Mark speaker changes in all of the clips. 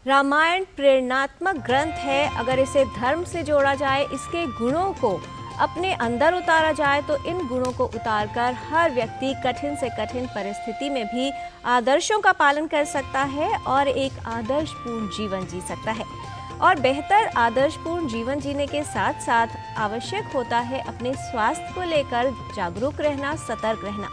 Speaker 1: रामायण प्रेरणात्मक ग्रंथ है। अगर इसे धर्म से जोड़ा जाए, इसके गुणों को अपने अंदर उतारा जाए तो इन गुणों को उतारकर हर व्यक्ति कठिन से कठिन परिस्थिति में भी आदर्शों का पालन कर सकता है और एक आदर्शपूर्ण जीवन जी सकता है। और बेहतर आदर्शपूर्ण जीवन जीने के साथ साथ आवश्यक होता है अपने स्वास्थ्य को लेकर जागरूक रहना, सतर्क रहना।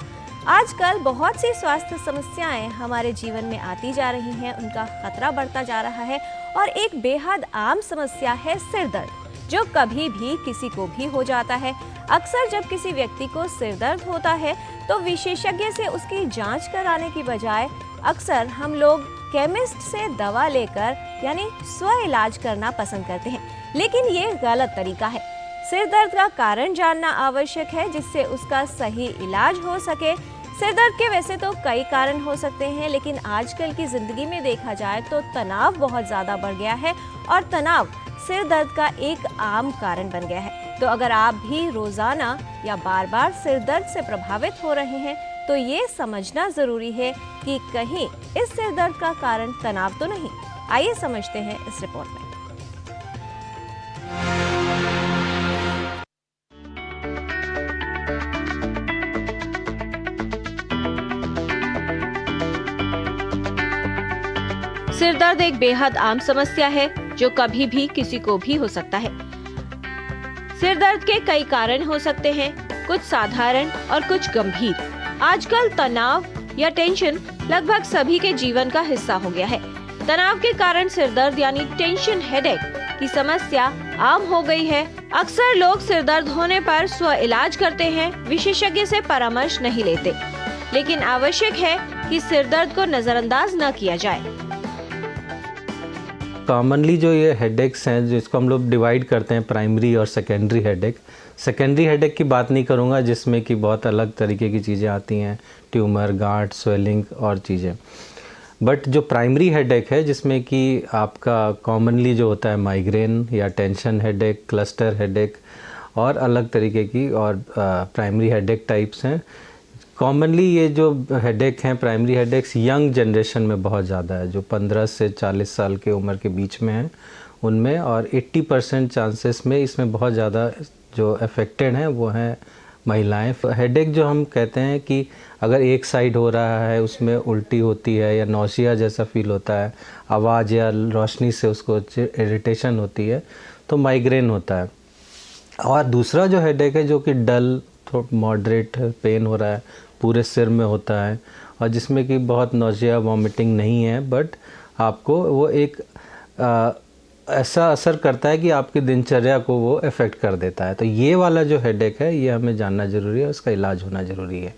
Speaker 1: आजकल बहुत सी स्वास्थ्य समस्याएं हमारे जीवन में आती जा रही हैं, उनका खतरा बढ़ता जा रहा है और एक बेहद आम समस्या है सिर दर्द, जो कभी भी किसी को भी हो जाता है। अक्सर जब किसी व्यक्ति को सिर दर्द होता है तो विशेषज्ञ से उसकी जांच कराने की बजाय अक्सर हम लोग केमिस्ट से दवा लेकर यानी स्व इलाज करना पसंद करते हैं, लेकिन ये गलत तरीका है। सिर दर्द का कारण जानना आवश्यक है जिससे उसका सही इलाज हो सके। सिर दर्द के वैसे तो कई कारण हो सकते हैं, लेकिन आजकल की जिंदगी में देखा जाए तो तनाव बहुत ज़्यादा बढ़ गया है और तनाव सिर दर्द का एक आम कारण बन गया है। तो अगर आप भी रोजाना या बार बार सिर दर्द से प्रभावित हो रहे हैं तो ये समझना जरूरी है कि कहीं इस सिर दर्द का कारण तनाव तो नहीं। आइए समझते हैं इस रिपोर्ट में। सिर दर्द एक बेहद आम समस्या है जो कभी भी किसी को भी हो सकता है। सिर दर्द के कई कारण हो सकते हैं, कुछ साधारण और कुछ गंभीर। आजकल तनाव या टेंशन लगभग सभी के जीवन का हिस्सा हो गया है। तनाव के कारण सिर दर्द यानी टेंशन हेडेक की समस्या आम हो गई है। अक्सर लोग सिर दर्द होने पर स्व इलाज करते हैं, विशेषज्ञ से परामर्श नहीं लेते, लेकिन आवश्यक है कि सिर दर्द को नजरअंदाज न किया जाए।
Speaker 2: कॉमनली जो ये हेडेक्स हैं, जिसको हम लोग डिवाइड करते हैं प्राइमरी और सेकेंडरी हेडेक। सेकेंडरी हेडेक की बात नहीं करूँगा जिसमें कि बहुत अलग तरीके की चीज़ें आती हैं, ट्यूमर, गांठ, स्वेलिंग और चीज़ें। बट जो प्राइमरी हेडेक है जिसमें कि आपका कॉमनली जो होता है माइग्रेन या टेंशन हेडेक, क्लस्टर हेडेक और अलग तरीके की और प्राइमरी हेडेक टाइप्स हैं। कॉमनली ये जो हेडेक हैं, प्राइमरी हेडेक्स यंग जनरेशन में बहुत ज़्यादा है, जो 15 से 40 साल के उम्र के बीच में हैं उनमें, और 80% चांसेस में इसमें बहुत ज़्यादा जो अफेक्टेड हैं वो हैं महिलाएं। हेडेक जो हम कहते हैं कि अगर एक साइड हो रहा है, उसमें उल्टी होती है या नौसिया जैसा फील होता है, आवाज़ या रोशनी से उसको इरिटेशन होती है, तो माइग्रेन होता है। और दूसरा जो हेडेक है जो कि डल, थोड़ा मॉडरेट पेन हो रहा है, पूरे सिर में होता है और जिसमें कि बहुत नौसिया, वॉमिटिंग नहीं है, बट आपको वो एक ऐसा असर करता है कि आपकी दिनचर्या को वो इफ़ेक्ट कर देता है। तो ये वाला जो हेडेक है ये हमें जानना ज़रूरी है, उसका इलाज होना ज़रूरी है।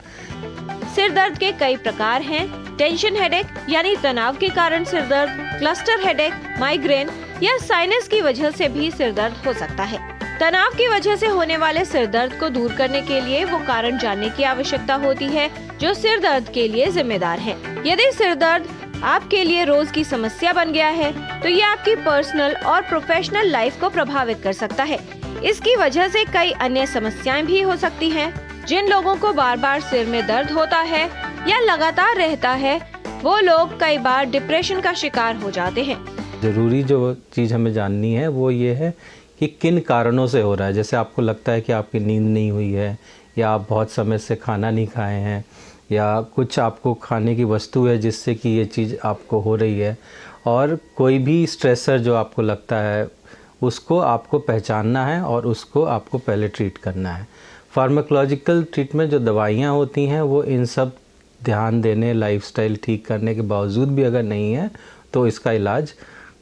Speaker 1: सिर दर्द के कई प्रकार हैं। टेंशन हेडेक यानी तनाव के कारण सिर दर्द, क्लस्टर हेडेक, माइग्रेन या साइनस की वजह से भी सिर दर्द हो सकता है। तनाव की वजह से होने वाले सिर दर्द को दूर करने के लिए वो कारण जानने की आवश्यकता होती है जो सिर दर्द के लिए जिम्मेदार है। यदि सिर दर्द आपके लिए रोज की समस्या बन गया है तो ये आपकी पर्सनल और प्रोफेशनल लाइफ को प्रभावित कर सकता है। इसकी वजह से कई अन्य समस्याएं भी हो सकती हैं। जिन लोगों को बार बार सिर में दर्द होता है या लगातार रहता है, वो लोग कई बार डिप्रेशन का शिकार हो जाते हैं।
Speaker 2: ज़रूरी जो चीज़ हमें जाननी है वो ये है कि किन कारणों से हो रहा है। जैसे आपको लगता है कि आपकी नींद नहीं हुई है, या आप बहुत समय से खाना नहीं खाए हैं, या कुछ आपको खाने की वस्तु है जिससे कि ये चीज़ आपको हो रही है, और कोई भी स्ट्रेसर जो आपको लगता है उसको आपको पहचानना है और उसको आपको पहले ट्रीट करना है। फार्माकोलॉजिकल ट्रीटमेंट जो दवाइयाँ होती हैं वो इन सब ध्यान देने, लाइफस्टाइल ठीक करने के बावजूद भी अगर नहीं है तो इसका इलाज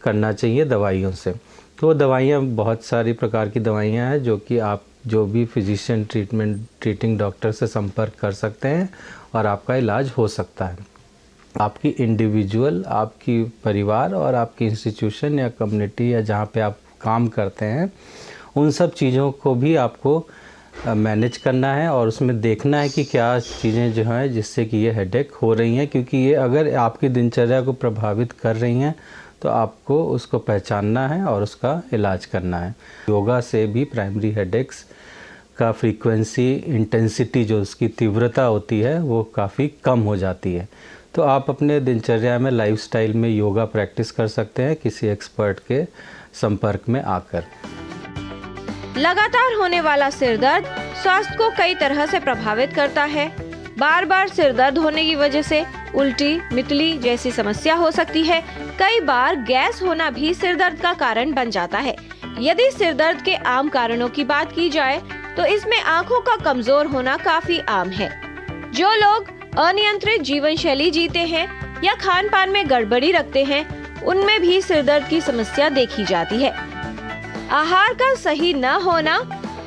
Speaker 2: करना चाहिए दवाइयों से। तो दवाइयाँ बहुत सारी प्रकार की दवाइयाँ हैं जो कि आप जो भी फिजिशियन ट्रीटिंग डॉक्टर से संपर्क कर सकते हैं और आपका इलाज हो सकता है। आपकी इंडिविजुअल, आपकी परिवार और आपकी इंस्टीट्यूशन या कम्युनिटी या जहाँ पे आप काम करते हैं, उन सब चीज़ों को भी आपको मैनेज करना है और उसमें देखना है कि क्या चीज़ें जो हैं जिससे कि ये हेडेक हो रही हैं, क्योंकि ये अगर आपकी दिनचर्या को प्रभावित कर रही हैं तो आपको उसको पहचानना है और उसका इलाज करना है। योगा से भी प्राइमरी हेडेक्स का फ्रीक्वेंसी, इंटेंसिटी जो उसकी तीव्रता होती है वो काफ़ी कम हो जाती है। तो आप अपने दिनचर्या में लाइफस्टाइल में योगा प्रैक्टिस कर सकते हैं किसी एक्सपर्ट के संपर्क में आकर।
Speaker 1: लगातार होने वाला सिर दर्द स्वास्थ्य को कई तरह से प्रभावित करता है। बार बार सिर दर्द होने की वजह से उल्टी, मितली जैसी समस्या हो सकती है। कई बार गैस होना भी सिर दर्द का कारण बन जाता है। यदि सिर दर्द के आम कारणों की बात की जाए तो इसमें आंखों का कमजोर होना काफी आम है। जो लोग अनियंत्रित जीवन शैली जीते हैं या खान पान में गड़बड़ी रखते हैं, उनमें भी सिर दर्द की समस्या देखी जाती है। आहार का सही न होना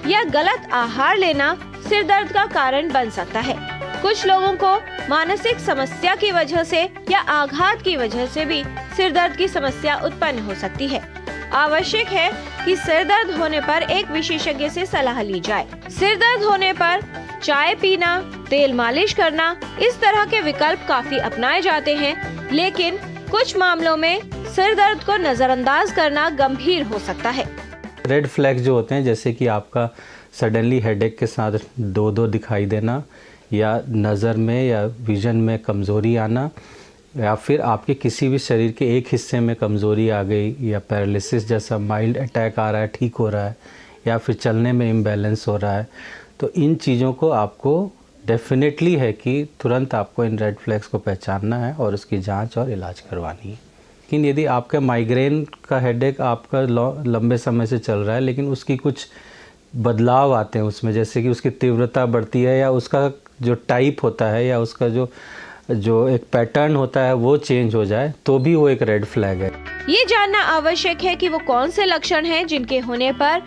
Speaker 1: या गलत आहार लेना सिर दर्द का कारण बन सकता है। कुछ लोगों को मानसिक समस्या की वजह से या आघात की वजह से भी सिर दर्द की समस्या उत्पन्न हो सकती है। आवश्यक है कि सिर दर्द होने पर एक विशेषज्ञ से सलाह ली जाए। सिर दर्द होने पर चाय पीना, तेल मालिश करना, इस तरह के विकल्प काफी अपनाए जाते हैं, लेकिन कुछ मामलों में सिर दर्द को नजरअंदाज करना गंभीर हो सकता है।
Speaker 2: रेड फ्लैग जो होते हैं, जैसे कि आपका सडनली हेडेक के साथ दो दिखाई देना, या नज़र में या विजन में कमज़ोरी आना, या फिर आपके किसी भी शरीर के एक हिस्से में कमज़ोरी आ गई, या पैरालिसिस जैसा माइल्ड अटैक आ रहा है, ठीक हो रहा है, या फिर चलने में इम्बैलेंस हो रहा है, तो इन चीज़ों को आपको डेफिनेटली है कि तुरंत आपको इन रेड फ्लैग्स को पहचानना है और उसकी जांच और इलाज करवानी है। लेकिन यदि आपका माइग्रेन का हेडेक आपका लंबे समय से चल रहा है, लेकिन उसकी कुछ बदलाव आते हैं उसमें, जैसे कि उसकी तीव्रता बढ़ती है, या उसका जो टाइप होता है, या उसका जो एक पैटर्न होता है वो चेंज हो जाए, तो भी वो एक रेड फ्लैग है।
Speaker 1: ये जानना आवश्यक है कि वो कौन से लक्षण हैं जिनके होने पर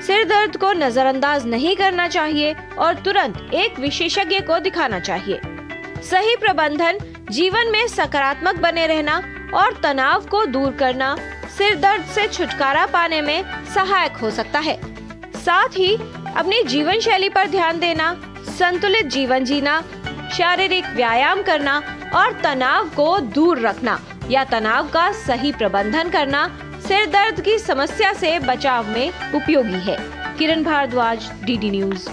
Speaker 1: सिर दर्द को नजरअंदाज नहीं करना चाहिए और तुरंत एक विशेषज्ञ को दिखाना चाहिए। सही प्रबंधन, जीवन में सकारात्मक बने रहना और तनाव को दूर करना सिर दर्द से छुटकारा पाने में सहायक हो सकता है। साथ ही अपनी जीवन शैली पर ध्यान देना, संतुलित जीवन जीना, शारीरिक व्यायाम करना और तनाव को दूर रखना या तनाव का सही प्रबंधन करना सिर दर्द की समस्या से बचाव में उपयोगी है। किरण भारद्वाज, DD न्यूज़।